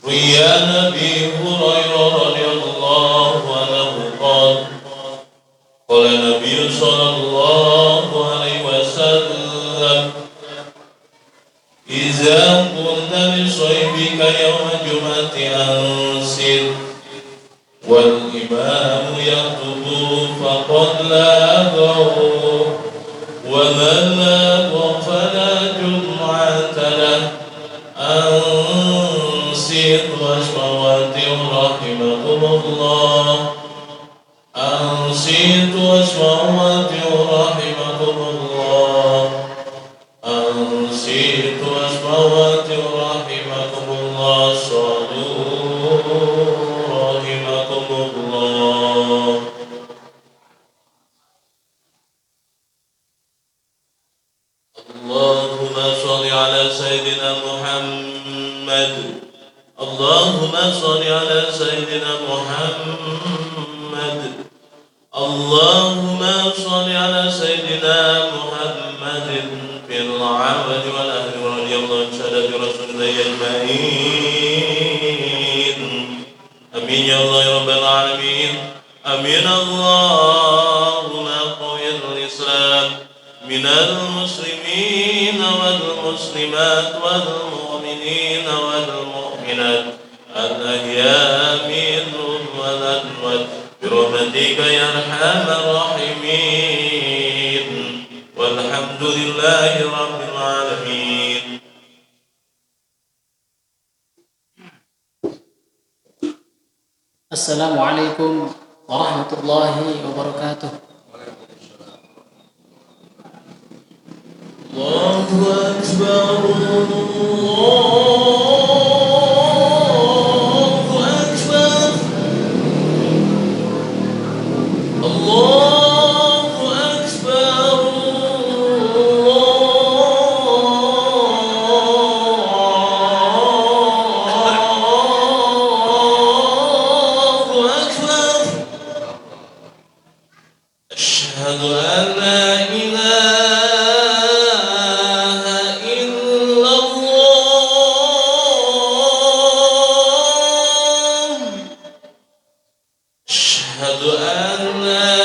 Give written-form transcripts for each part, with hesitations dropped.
روي عن أبي هريرة رضي الله عنه قال قال النبي صلى الله عليه وسلم إذا كنت بصيبك يوم الجمعة أنصر والإمام يخطب فقد لاغوا ومن لاغوا فلا جمعة له أنصت واسمعوا رحمكم الله أنصت واسمعوا رحمكم الله أنصت واسمعوا رحمكم الله صلوا رحمكم الله اللهم صل على سيدنا محمد اللهم صل على سيدنا محمد اللهم صل على سيدنا محمد في العبد والأهل ورضي الله عن سادة رسول الله أجمعين آمين يا الله يا رب العالمين آمين اللهم قوي الإسلام من المسلمين والمسلمات والمؤمنين والمؤمنات الأحياء منهم والأموات برحمتك يا أرحم الراحمين والحمد لله رب العالمين. Assalamualaikum warahmatullahi wabarakatuh. Allahu Akbar, Allahu Akbar, Allahu Akbar. Asyhadu an la ilaha illallah. Asyhadu an la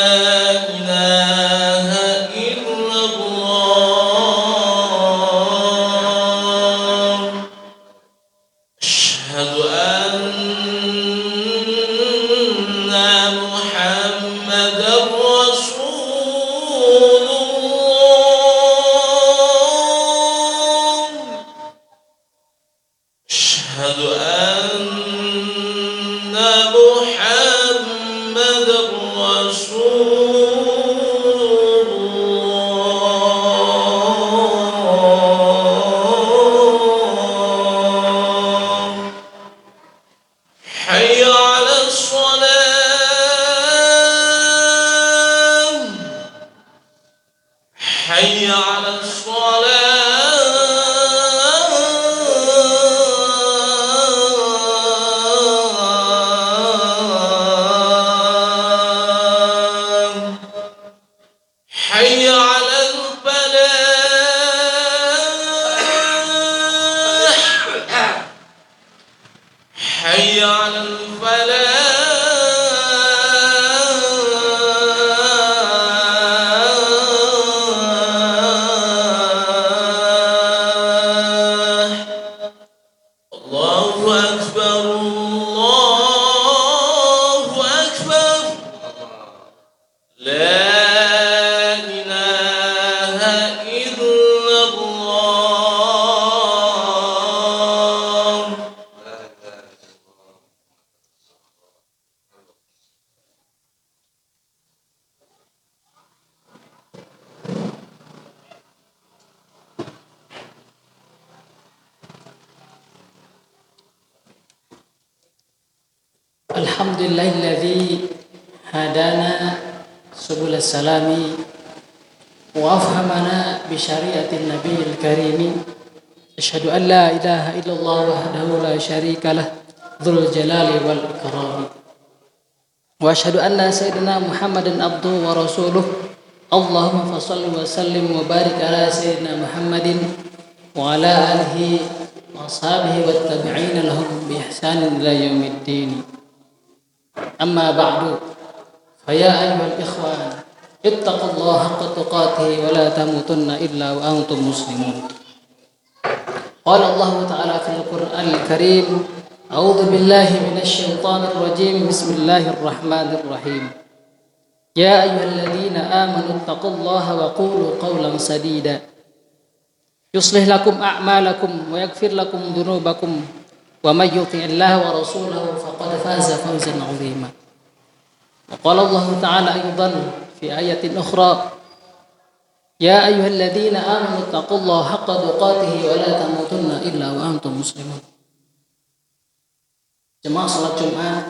ilaha illallah. Asyhadu anna Muhammadar Rasulullah. Asyhadu anna Muhammadar Rasulullah. Hayya 'alas shalah. Hayya 'alas shalah. Hayya 'alal falah. Hayya 'alal falah. Allahu Akbar, Allahu Akbar. La ilaha illallah. Alhamdulillahilladzi hadana subul salami wa afhamana bi syariatin nabiyil karim. Asyhadu an la ilaha illallah wahdahu la syarika lah dzul jalali wal ikram. Wa asyhadu anna sayyidina Muhammadan abduhu wa rasuluh. Allahumma fashalli wa sallim wa barik ala sayyidina Muhammadin wa ala alihi وأصحابه والتابعين لهم بإحسان إلى يوم الدين. أما بعد فيا أيها الإخوان اتقوا الله حق تقاته ولا تموتن إلا وأنتم مسلمون. قال الله تعالى في القرآن الكريم: أعوذ بالله من الشيطان الرجيم بسم الله الرحمن الرحيم. يا أيها الذين آمنوا اتقوا الله وقولوا قولا سديدا يصلح لكم أعمالكم ويغفر لكم ذنوبكم ومن يطع الله ورسوله فقد فاز فوزا عظيما. وقال الله تعالى أيضا في آية أخرى: يا أيها الذين آمنوا اتقوا الله حق تقاته ولا تموتن إلا وأنتم مسلمون. Jemaah salat Jumat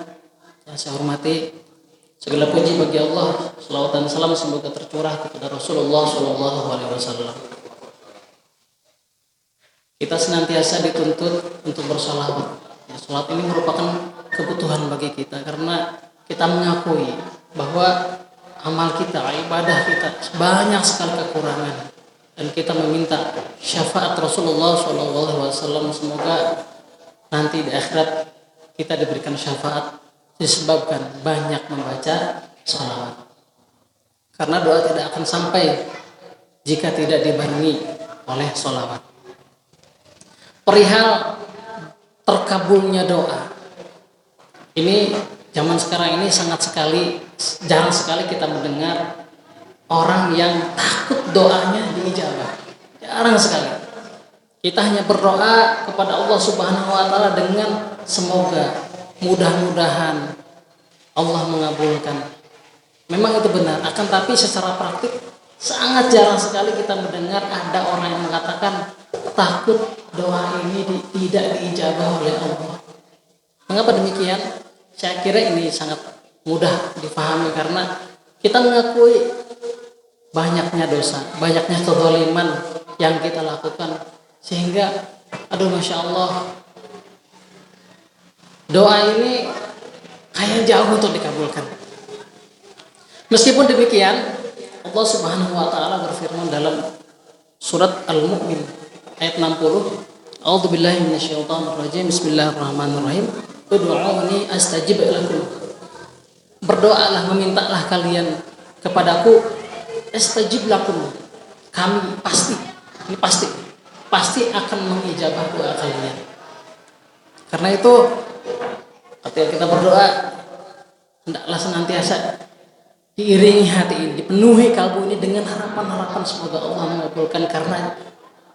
yang saya hormati, segala puji bagi Allah, selawat dan salam semoga tercurah kepada Rasulullah SAW. Kita senantiasa dituntut untuk bersalawat. Salat ini merupakan kebutuhan bagi kita karena kita mengakui bahwa amal kita, ibadah kita banyak sekali kekurangan, dan kita meminta syafaat Rasulullah SAW. Semoga nanti di akhirat kita diberikan syafaat disebabkan banyak membaca salawat. Karena doa tidak akan sampai jika tidak dibarengi oleh salawat. Perihal terkabulnya doa, ini zaman sekarang ini jarang sekali kita mendengar orang yang takut doanya diijabah. Jarang sekali. Kita hanya berdoa kepada Allah Subhanahu wa taala dengan semoga, mudah-mudahan Allah mengabulkan. Memang itu benar, akan tapi secara praktik sangat jarang sekali kita mendengar ada orang yang mengatakan takut doa ini tidak diijabah oleh Allah. Mengapa demikian? Saya kira ini sangat mudah dipahami karena kita mengakui banyaknya dosa, banyaknya kezaliman yang kita lakukan, sehingga Masya Allah, doa ini kayak jauh untuk dikabulkan. Meskipun demikian, Allah Subhanahu wa taala berfirman dalam surat Al-Mu'min ayat 60, A'udzu billahi minasyaitonir rajim. Bismillahirrahmanirrahim. Ud'uuni astajib lakum. Berdoalah, memintalah kalian kepadaku, astajib lakum. Kami pasti akan mengijabah doa kalian. Karena itu ketika kita berdoa, hendaklah senantiasa diiringi hati ini, dipenuhi kalbu ini dengan harapan-harapan semoga Allah mengabulkan, karena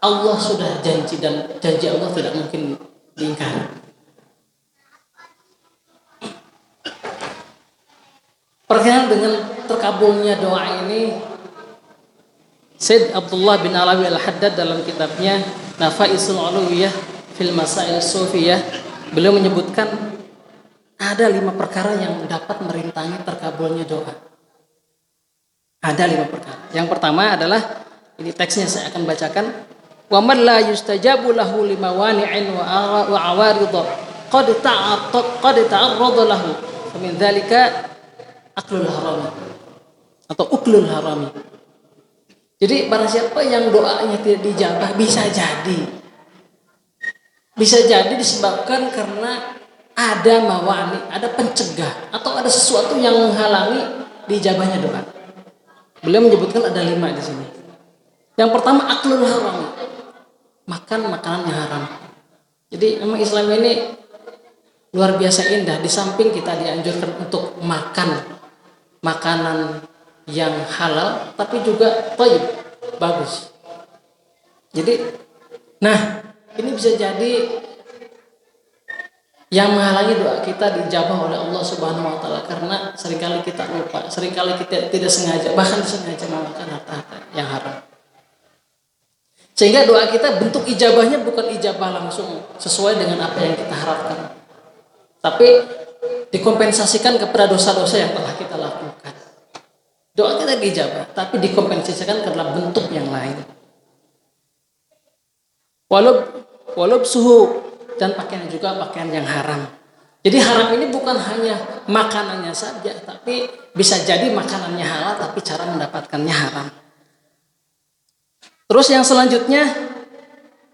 Allah sudah janji dan janji Allah tidak mungkin diingkari. Perkaitan dengan terkabulnya doa ini, Sayyid Abdullah bin Alawi Al-Haddad dalam kitabnya Nafaisul Ulawiyah fil Masail Sufiyah, beliau menyebutkan ada 5 perkara yang dapat merintangi terkabulnya doa. Ada 5 perkara. Yang pertama adalah, ini teksnya saya akan bacakan: wa man la yustajabu lahu limawani'in wa awaridha qad ta'arrada lahu fa min dzalika aklul harami atau uklul harami. Jadi barang siapa yang doanya tidak dijabah, bisa jadi disebabkan karena ada mawani, ada pencegah atau ada sesuatu yang menghalangi dijabahnya doa. Beliau menyebutkan ada 5 di sini. Yang pertama, aklul harami, makan makanan yang haram. Jadi memang Islam ini luar biasa indah. Di samping kita dianjurkan untuk makan makanan yang halal, tapi juga thayyib, bagus. Jadi, ini bisa jadi yang menghalangi doa kita dijabah oleh Allah Subhanahu wa taala, karena seringkali kita lupa, seringkali kita tidak sengaja, bahkan sengaja memakan harta yang haram. Sehingga doa kita bentuk ijabahnya bukan ijabah langsung sesuai dengan apa yang kita harapkan, tapi dikompensasikan kepada dosa-dosa yang telah kita lakukan. Doa kita dijabah, tapi dikompensasikan karena bentuk yang lain. Walau suhu, dan pakaian juga pakaian yang haram. Jadi haram ini bukan hanya makanannya saja, tapi bisa jadi makanannya halal, tapi cara mendapatkannya haram. Terus yang selanjutnya,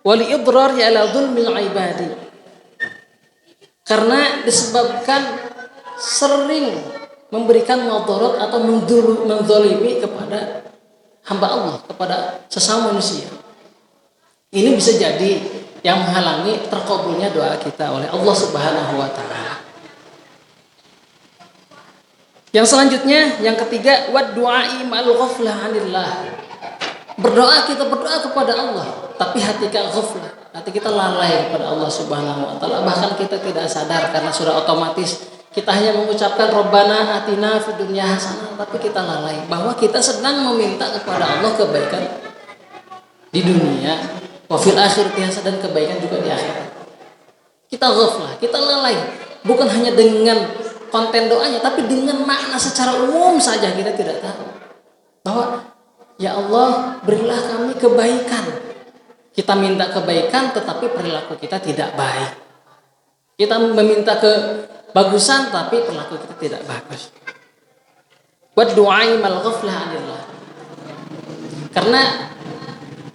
wa li idrari ala dzulmil ibadi. Karena disebabkan sering memberikan mudarat atau menzalimi kepada hamba Allah, kepada sesama manusia. Ini bisa jadi yang menghalangi terkabulnya doa kita oleh Allah Subhanahu wa taala. Yang selanjutnya, yang ketiga, wad du'ai ma'al ghaflah 'anillah. Kita berdoa kepada Allah, tapi hati kita ghaflah, hati kita lalai kepada Allah Subhanahu wa taala. Bahkan kita tidak sadar karena sudah otomatis kita hanya mengucapkan Rabbana atina fid dunya hasanah, tapi kita lalai bahwa kita sedang meminta kepada Allah kebaikan di dunia, wa fil akhirati hasanah, dan kebaikan juga di akhirat. Kita ghaflah, kita lalai, bukan hanya dengan konten doanya, tapi dengan makna secara umum saja kita tidak tahu bahwa ya Allah berilah kami kebaikan. Kita minta kebaikan tetapi perilaku kita tidak baik. Kita meminta kebagusan tapi perilaku kita tidak bagus. Wad du'ai mal ghaflah 'anillah.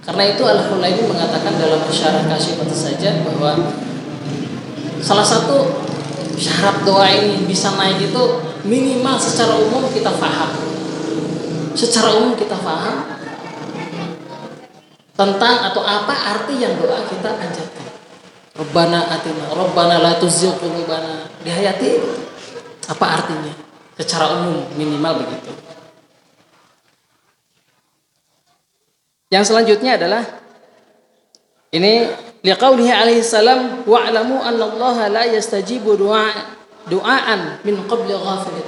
Karena itu Al-Khulaini mengatakan dalam Syarah Kasyifat saja bahwa salah satu syarat doa ini bisa naik itu minimal secara umum kita paham. Secara umum kita paham tentang atau apa arti yang doa kita panjatkan. Rabbana atina, Rabbana la tuzigh qulubana. Dihayati apa artinya? Secara umum minimal begitu. Yang selanjutnya adalah ini liqaulihi alaihi salam wa'lamu anna Allah la yastajibu du'aan min qabli ghafilin.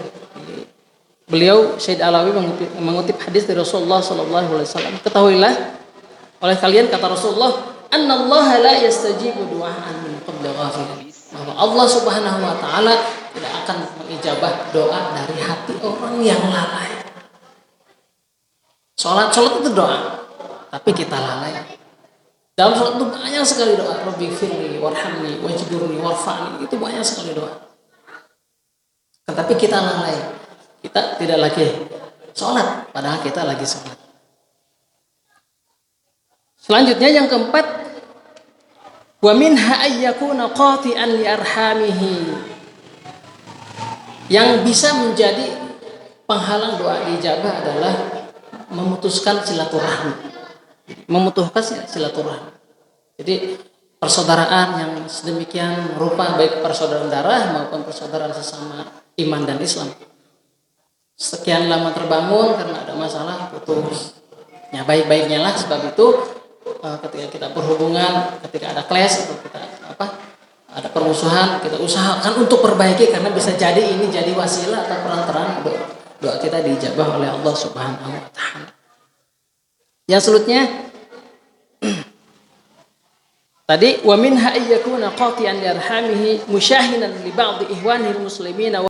Beliau Syed Alawi mengutip hadis dari Rasulullah sallallahu alaihi wasallam. Ketahuilah oleh kalian, kata Rasulullah, anna Allah la yastajibu du'aan min qabli ghafilin. Bahwa Allah Subhanahu wa taala tidak akan mengijabah doa dari hati orang yang lalai. Salat itu doa, tapi kita lalai. Dalam salat itu banyak sekali doa, Rabbi firli warhamni wajburni warfa'ni, itu banyak sekali doa. Tetapi kita lalai, kita tidak lagi sholat, padahal kita lagi sholat. Selanjutnya yang keempat, wa minha ayyakuna qati'an li arhamihi. Yang bisa menjadi penghalang doa dijabah adalah memutuskan silaturahmi. Jadi persaudaraan yang sedemikian rupa, baik persaudaraan darah maupun persaudaraan sesama iman dan Islam, sekian lama terbangun karena ada masalah, putus. Ya baik-baiknya lah, sebab itu ketika kita berhubungan, ketika ada clash atau kita ada permusuhan, kita usahakan untuk perbaiki, karena bisa jadi ini jadi wasilah atau perantaraan doa kita diijabah oleh Allah Subhanahu wa taala. Yang selanjutnya tadi wa minha ayyakuna qati'an li arhamihi musyahinan li ba'd ihwanihi muslimina